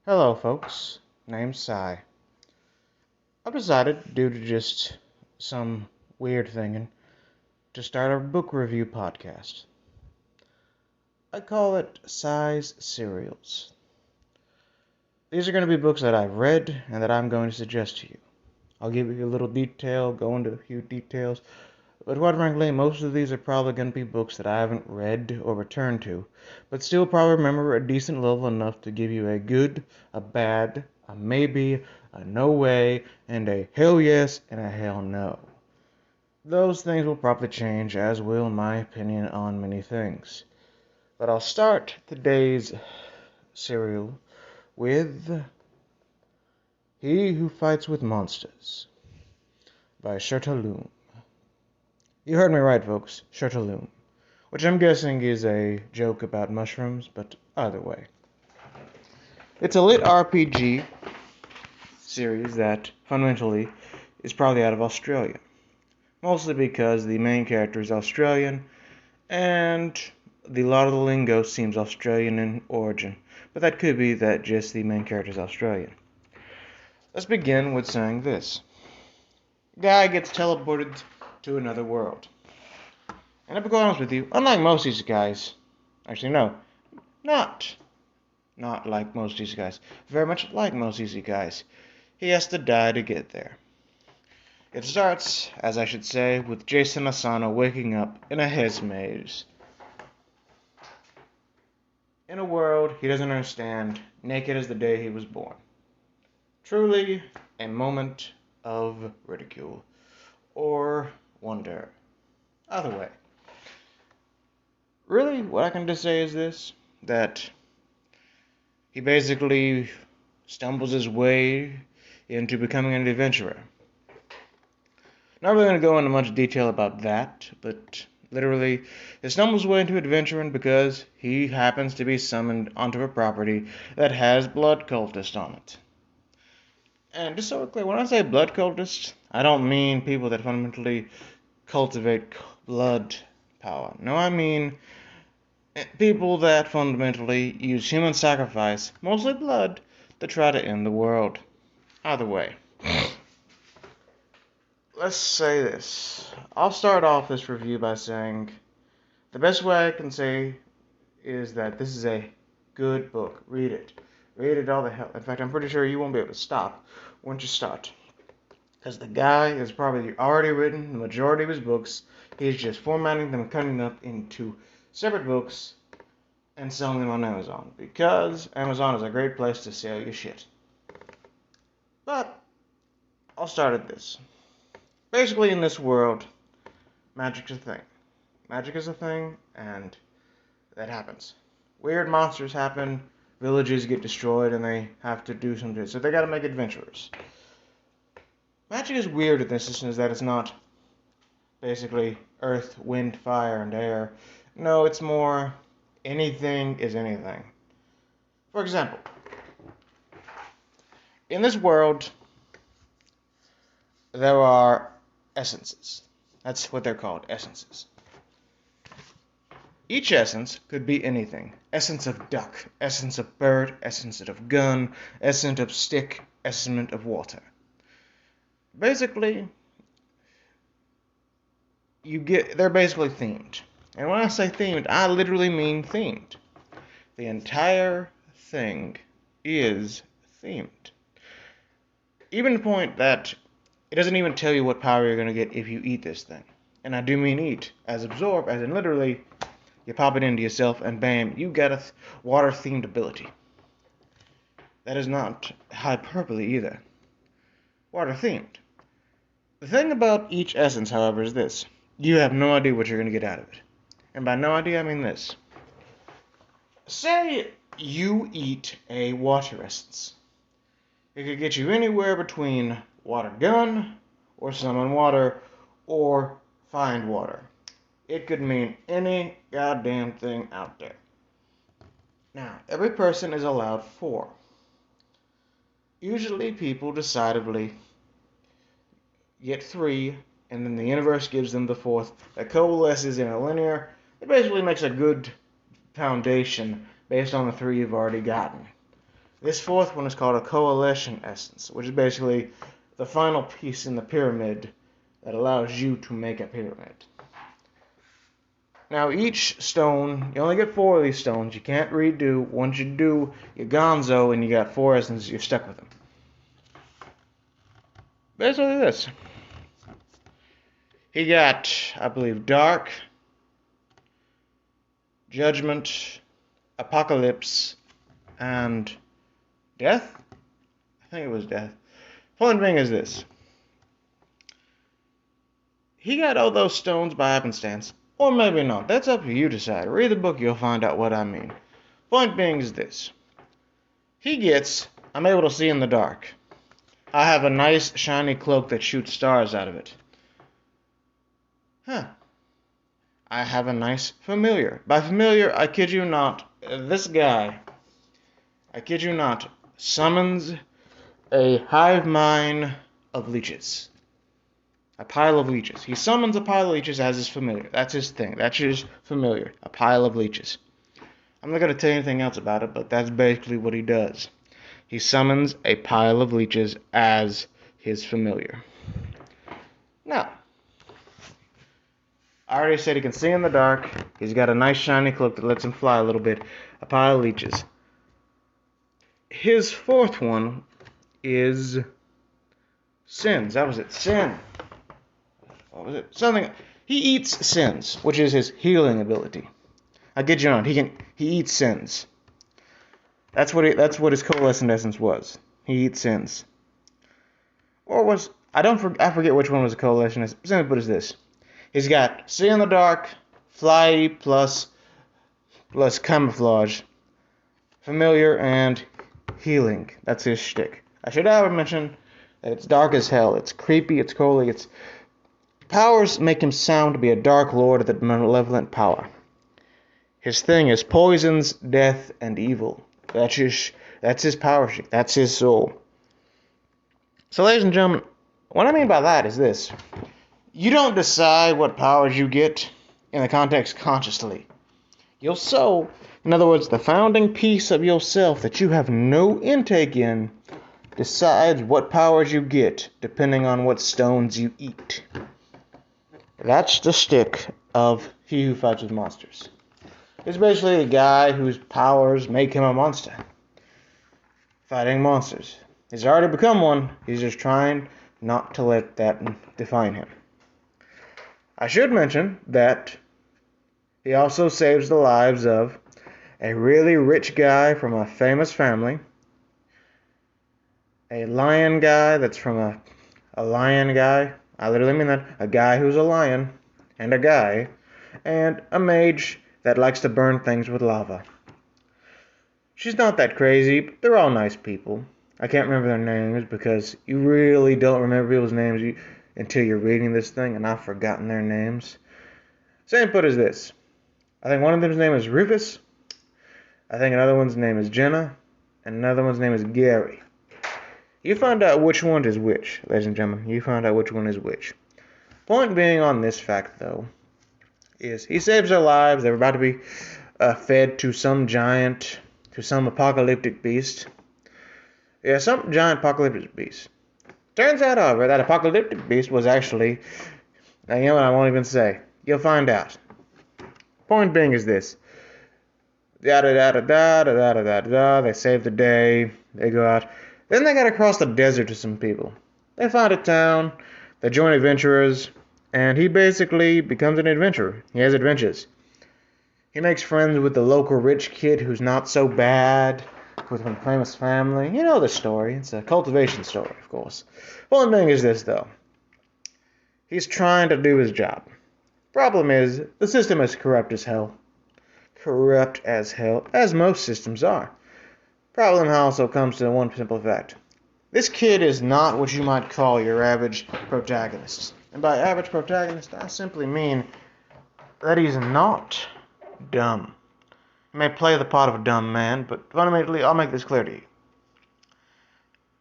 Hello, folks. Name's Cy. I've decided, due to just some weird thinking, to start a book review podcast. I call it Cy's Serials. These are going to be books that I've read and that I'm going to suggest to you. I'll give you a little detail, go into a few details, but quite frankly, most of these are probably going to be books that I haven't read or returned to, but still probably remember a decent level enough to give you a good, a bad, a maybe, a no way, and a hell yes and a hell no. Those things will probably change, as will my opinion on many things. But I'll start today's serial with He Who Fights with Monsters by Shirtaloom. You heard me right, folks, Shirtaloom, which I'm guessing is a joke about mushrooms, but either way. It's a lit RPG series that, fundamentally, is probably out of Australia. Mostly because the main character is Australian, and a lot of the lingo seems Australian in origin, but that could be that just the main character is Australian. Let's begin with saying this. Guy gets teleported to another world. And I'll be honest with you, unlike most isekais, actually no, not like most isekais, very much like most isekais, he has to die to get there. It starts, as I should say, with Jason Asano waking up in a Hez maze. In a world he doesn't understand, naked as the day he was born. Truly a moment of ridicule. Or wonder. Either way. Really, what I can just say is this, that he basically stumbles his way into becoming an adventurer. Not really going to go into much detail about that, but literally, he stumbles his way into adventuring because he happens to be summoned onto a property that has blood cultists on it. And just so we're clear, when I say blood cultists, I don't mean people that fundamentally cultivate blood power. No, I mean people that fundamentally use human sacrifice, mostly blood, to try to end the world. Either way. Let's say this. I'll start off this review by saying the best way I can say is that this is a good book. Read it. Read it all the hell. In fact, I'm pretty sure you won't be able to stop once you start. Because the guy has probably already written the majority of his books. He's just formatting them and cutting them up into separate books and selling them on Amazon. Because Amazon is a great place to sell your shit. But I'll start at this. Basically, in this world, magic's a thing. Magic is a thing, and that happens. Weird monsters happen, villages get destroyed, and they have to do something. So they gotta make adventurers. Magic is weird in this instance that it's not basically earth, wind, fire, and air. No, it's more anything is anything. For example, in this world, there are essences. That's what they're called, essences. Each essence could be anything. Essence of duck, essence of bird, essence of gun, essence of stick, essence of water. Basically, they're basically themed. And when I say themed, I literally mean themed. The entire thing is themed. Even the point that it doesn't even tell you what power you're going to get if you eat this thing. And I do mean eat, as absorb, as in literally, you pop it into yourself and bam, you get a water-themed ability. That is not hyperbole either. Water-themed. The thing about each essence, however, is this. You have no idea what you're going to get out of it. And by no idea, I mean this. Say you eat a water essence. It could get you anywhere between water gun, or summon water, or find water. It could mean any goddamn thing out there. Now, every person is allowed 4. Usually people decidedly get 3, and then the universe gives them the 4th that coalesces in a linear. It basically makes a good foundation based on the 3 you've already gotten. This fourth one is called a coalition essence, which is basically the final piece in the pyramid that allows you to make a pyramid. Now each stone, you only get 4 of these stones. You can't redo. Once you do, you're gonzo and you got 4 essences, you're stuck with them. Basically this. He got, I believe, Dark, Judgment, Apocalypse, and Death? I think it was Death. Point being is this. He got all those stones by happenstance, or maybe not. That's up to you to decide. Read the book, you'll find out what I mean. Point being is this. He gets, I'm able to see in the dark. I have a nice shiny cloak that shoots stars out of it. I have a nice familiar. By familiar, I kid you not, this guy, I kid you not, summons a hive mind of leeches. A pile of leeches. He summons a pile of leeches as his familiar. That's his thing. That's his familiar. A pile of leeches. I'm not going to tell you anything else about it, but that's basically what he does. He summons a pile of leeches as his familiar. Now, I already said he can see in the dark. He's got a nice shiny cloak that lets him fly a little bit. A pile of leeches. His fourth one is sins. That was it. Sin. What was it? Something. He eats sins, which is his healing ability. I kid you not. He eats sins. That's what his coalescent essence was. He eats sins. Or was I forget which one was a coalescent essence. Simply put, is this. He's got see in the dark, fly plus camouflage, familiar, and healing. That's his shtick. I should have mentioned that it's dark as hell. It's creepy. It's cold. Its powers make him sound to be a dark lord of the malevolent power. His thing is poisons, death, and evil. That's his power shtick. That's his soul. So, ladies and gentlemen, what I mean by that is this. You don't decide what powers you get in the context consciously. Your soul, in other words, the founding piece of yourself that you have no intake in, decides what powers you get depending on what stones you eat. That's the shtick of He Who Fights with Monsters. It's basically a guy whose powers make him a monster. Fighting monsters. He's already become one. He's just trying not to let that define him. I should mention that he also saves the lives of a really rich guy from a famous family, a lion guy that's from a lion guy, I literally mean that, a guy who's a lion, and a guy, and a mage that likes to burn things with lava. She's not that crazy, but they're all nice people. I can't remember their names because you really don't remember people's names until you're reading this thing, and I've forgotten their names. Same put as this. I think one of them's name is Rufus. I think another one's name is Jenna. And another one's name is Gary. You find out which one is which, ladies and gentlemen. You find out which one is which. Point being on this fact, though, is he saves their lives. They're about to be fed to some giant, to some apocalyptic beast. Yeah, some giant apocalyptic beast. Turns out, however, that apocalyptic beast was actually, you know what, I won't even say. You'll find out. Point being is this. Da-da-da-da-da-da-da-da-da. They save the day. They go out. Then they gotta cross the desert to some people. They find a town. They join adventurers. And he basically becomes an adventurer. He has adventures. He makes friends with the local rich kid who's not so bad. With a famous family. You know the story. It's a cultivation story, of course. One thing is this, though. He's trying to do his job. Problem is, the system is corrupt as hell. Corrupt as hell, as most systems are. Problem also comes to one simple fact. This kid is not what you might call your average protagonist. And by average protagonist, I simply mean that he's not dumb. He may play the part of a dumb man, but fundamentally, I'll make this clear to you.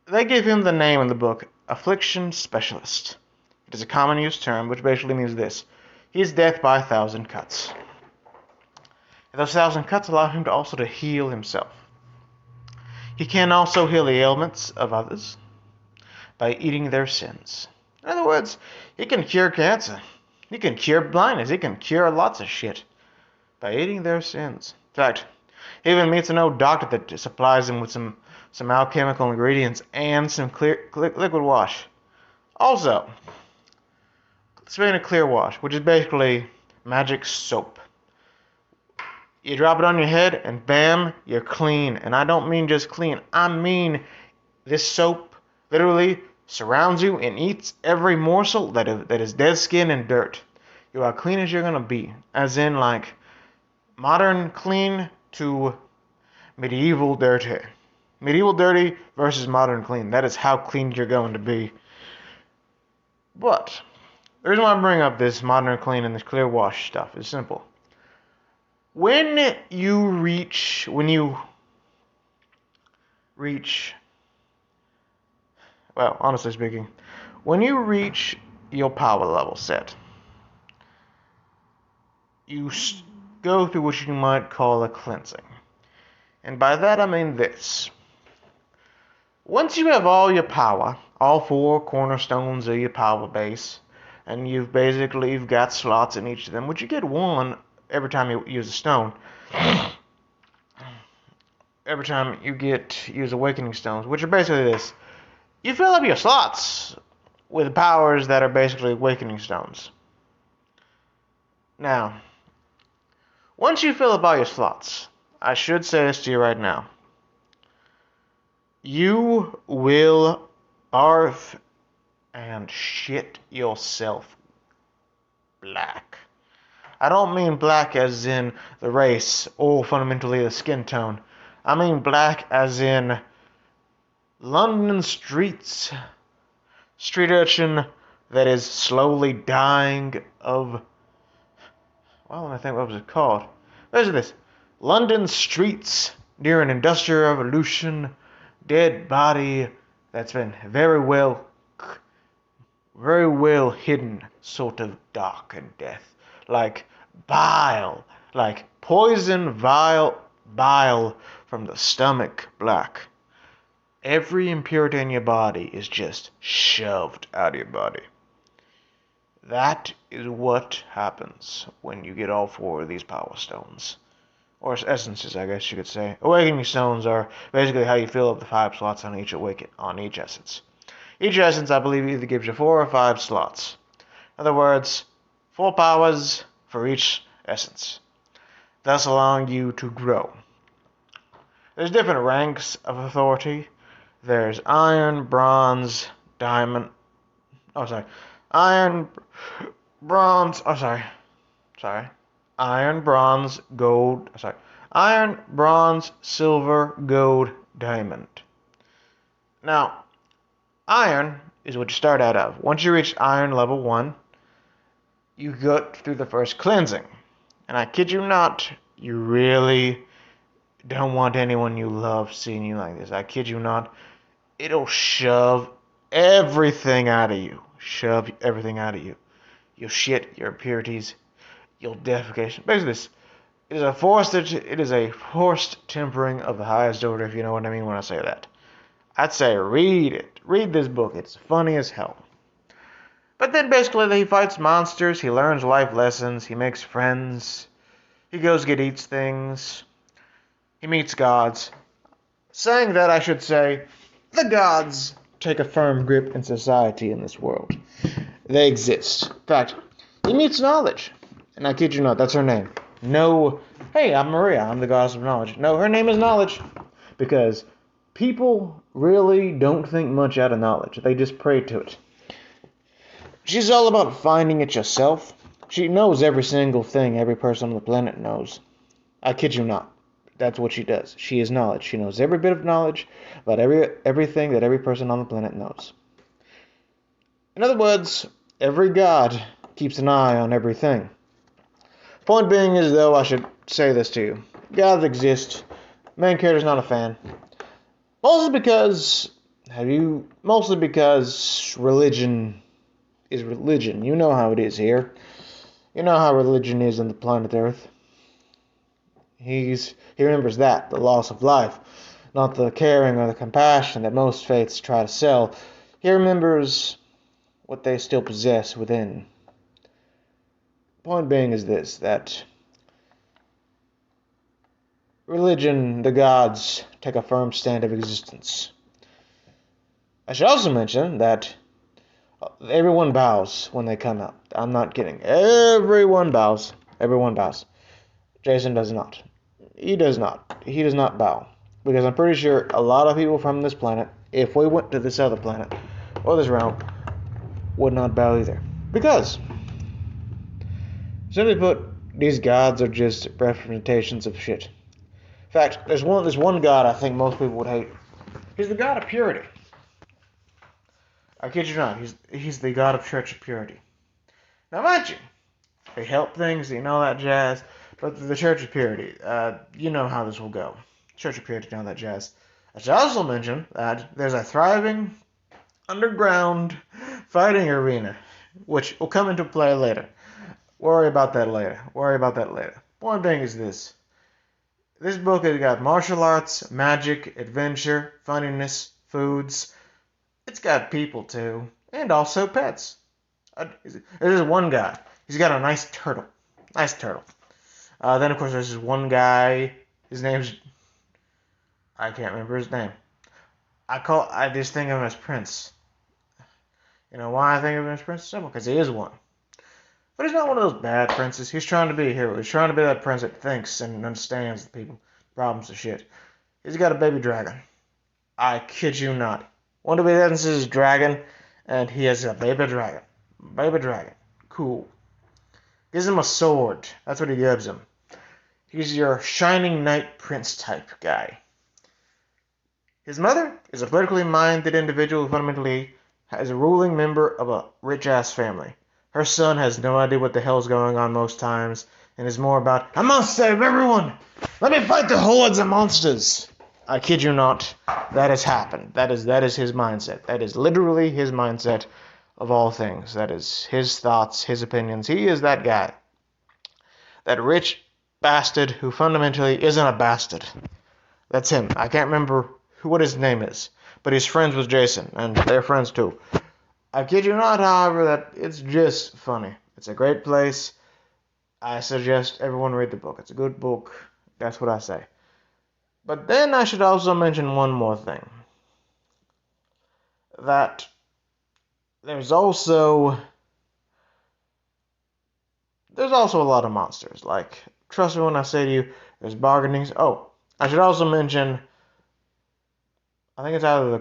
They give him the name in the book, Affliction Specialist. It is a common use term, which basically means this. He is death by 1,000 cuts. And those 1,000 cuts allow him to also to heal himself. He can also heal the ailments of others by eating their sins. In other words, he can cure cancer. He can cure blindness. He can cure lots of shit by eating their sins. In fact, he even meets an old doctor that supplies him with some alchemical ingredients and some clear liquid wash. Also, speaking of clear wash, which is basically magic soap. You drop it on your head and bam, you're clean. And I don't mean just clean. I mean this soap literally surrounds you and eats every morsel that is dead skin and dirt. You are clean as you're going to be. As in, like, modern clean to medieval dirty. Medieval dirty versus modern clean. That is how clean you're going to be. But the reason why I bring up this modern clean and this clear wash stuff is simple. When you reach, well, honestly speaking, when you reach your power level set, you go through what you might call a cleansing. And by that I mean this. Once you have all your power, all 4 cornerstones of your power base, and you've got slots in each of them, which you get 1 every time you use a stone. Every time you use awakening stones, which are basically this. You fill up your slots with powers that are basically awakening stones. Now, once you fill up all your slots, I should say this to you right now. You will barf and shit yourself black. I don't mean black as in the race or fundamentally the skin tone. I mean black as in London streets. Street urchin that is slowly dying of... Well, let me think, what was it called? What is this? London streets during Industrial Revolution. Dead body that's been very well hidden, sort of dark and death. Like bile, like poison bile from the stomach black. Every impurity in your body is just shoved out of your body. That is what happens when you get all 4 of these power stones. Or essences, I guess you could say. Awakening stones are basically how you fill up the 5 slots on each essence. Each essence, I believe, either gives you 4 or 5 slots. In other words, 4 powers for each essence, thus allowing you to grow. There's different ranks of authority. There's iron, bronze, diamond. Iron, bronze. Iron, bronze, gold. Iron, bronze, silver, gold, diamond. Now, iron is what you start out of. Once you reach iron level 1, you go through the first cleansing. And I kid you not, you really don't want anyone you love seeing you like this. I kid you not. It'll shove everything out of you. Your shit, your impurities, your defecation. Basically, it is a forced tempering of the highest order, if you know what I mean when I say that. I'd say read it. Read this book. It's funny as hell. But then basically he fights monsters, he learns life lessons, he makes friends, he goes eats things, he meets gods. Saying that, I should say, the gods take a firm grip in society in this world. They exist. In fact, he meets knowledge. And I kid you not, that's her name. No, hey, I'm Maria, I'm the goddess of knowledge. No, her name is Knowledge. Because people really don't think much out of knowledge. They just pray to it. She's all about finding it yourself. She knows every single thing every person on the planet knows. I kid you not. That's what she does. She is knowledge. She knows every bit of knowledge about everything that every person on the planet knows. In other words, every god keeps an eye on everything. Point being is, though, I should say this to you. Gods exist. Main character's not a fan. Mostly because religion is religion. You know how it is here. You know how religion is on the planet Earth. He remembers that, the loss of life. not the caring or the compassion that most faiths try to sell. He remembers what they still possess within. Point being is this, that religion, the gods, take a firm stand of existence. I should also mention that everyone bows when they come out. I'm not kidding. Everyone bows. Everyone bows. Jason does not. He does not. He does not bow. Because I'm pretty sure a lot of people from this planet, if we went to this other planet, or this realm, would not bow either. Because, simply put, these gods are just representations of shit. In fact, there's one god I think most people would hate. He's the god of purity. I kid you not, he's the god of church of purity. Now mind you, they help things, you know that jazz, but the church of purity, you know how this will go. Church of purity, you know that jazz. I should also mention that there's a thriving underground fighting arena, which will come into play later. Worry about that later. Point being is this. This book has got martial arts, magic, adventure, funniness, foods. It's got people too, and also pets. There's one guy. He's got a nice turtle. Then of course there's this one guy. His name's I can't remember his name. I just think of him as Prince. You know why I think of him as Prince? Simple, because he is one. But he's not one of those bad princes. He's trying to be a hero. He's trying to be that prince that thinks and understands the people, problems and shit. He's got a baby dragon. I kid you not. One of his is dragon, and he has a baby dragon. Cool. Gives him a sword. That's what he gives him. He's your shining knight prince type guy. His mother is a politically minded individual who fundamentally is a ruling member of a rich-ass family. Her son has no idea what the hell's going on most times, and is more about, I must save everyone! Let me fight the hordes of monsters! I kid you not, that has happened. That is his mindset. That is literally his mindset of all things. That is his thoughts, his opinions. He is that guy. That rich bastard who fundamentally isn't a bastard. That's him. I can't remember what his name is, but he's friends with Jason, and they're friends too. I kid you not, however, that it's just funny. It's a great place. I suggest everyone read the book. It's a good book. That's what I say. But then I should also mention one more thing. That there's also a lot of monsters. Like, trust me when I say to you, there's bargainings. Oh, I should also mention, I think it's either the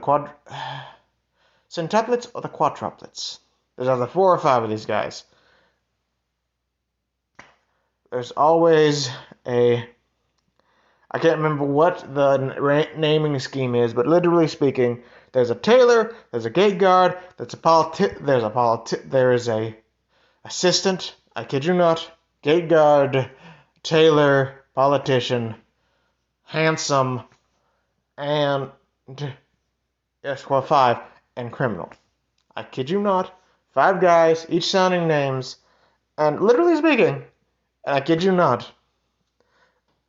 centuplets or the quadruplets. There's either 4 or 5 of these guys. There's always I can't remember what the naming scheme is, but literally speaking, there's a tailor, there's a gate guard, there is a assistant, I kid you not, gate guard, tailor, politician, handsome, and 5, and criminal. I kid you not, 5 guys, each sounding names, and literally speaking, and I kid you not,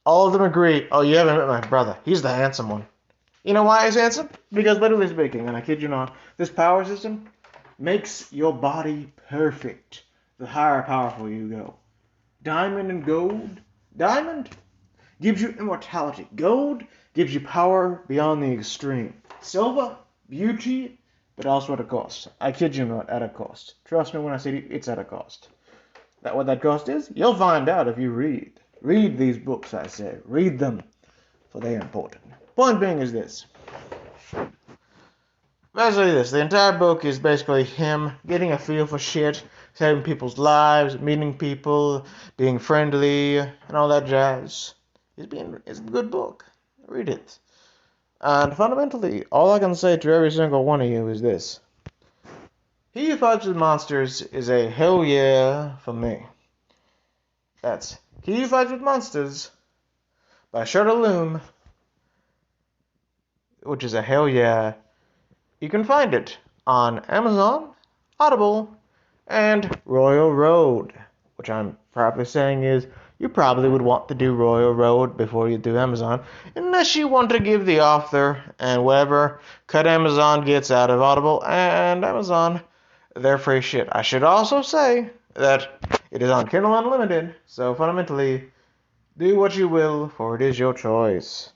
all of them agree, oh, you haven't met my brother. He's the handsome one. You know why he's handsome? Because literally speaking, and I kid you not, this power system makes your body perfect the higher powerful you go. Diamond and gold. Diamond gives you immortality. Gold gives you power beyond the extreme. Silver, beauty, but also at a cost. I kid you not, at a cost. Trust me when I say it's at a cost. What that cost is, you'll find out if you read. Read these books, I say. Read them, for they are important. Point being is this. Basically this. The entire book is basically him getting a feel for shit, saving people's lives, meeting people, being friendly, and all that jazz. It's a good book. Read it. And fundamentally, all I can say to every single one of you is this. He Who Fights with Monsters is a hell yeah for me. That's He Who Fights with Monsters by Shudder Loom, which is a hell yeah. You can find it on Amazon, Audible, and Royal Road, which I'm probably saying is you probably would want to do Royal Road before you do Amazon, unless you want to give the author and whatever cut Amazon gets out of Audible and Amazon their free shit. I should also say that it is on Kindle Unlimited, so fundamentally, do what you will, for it is your choice.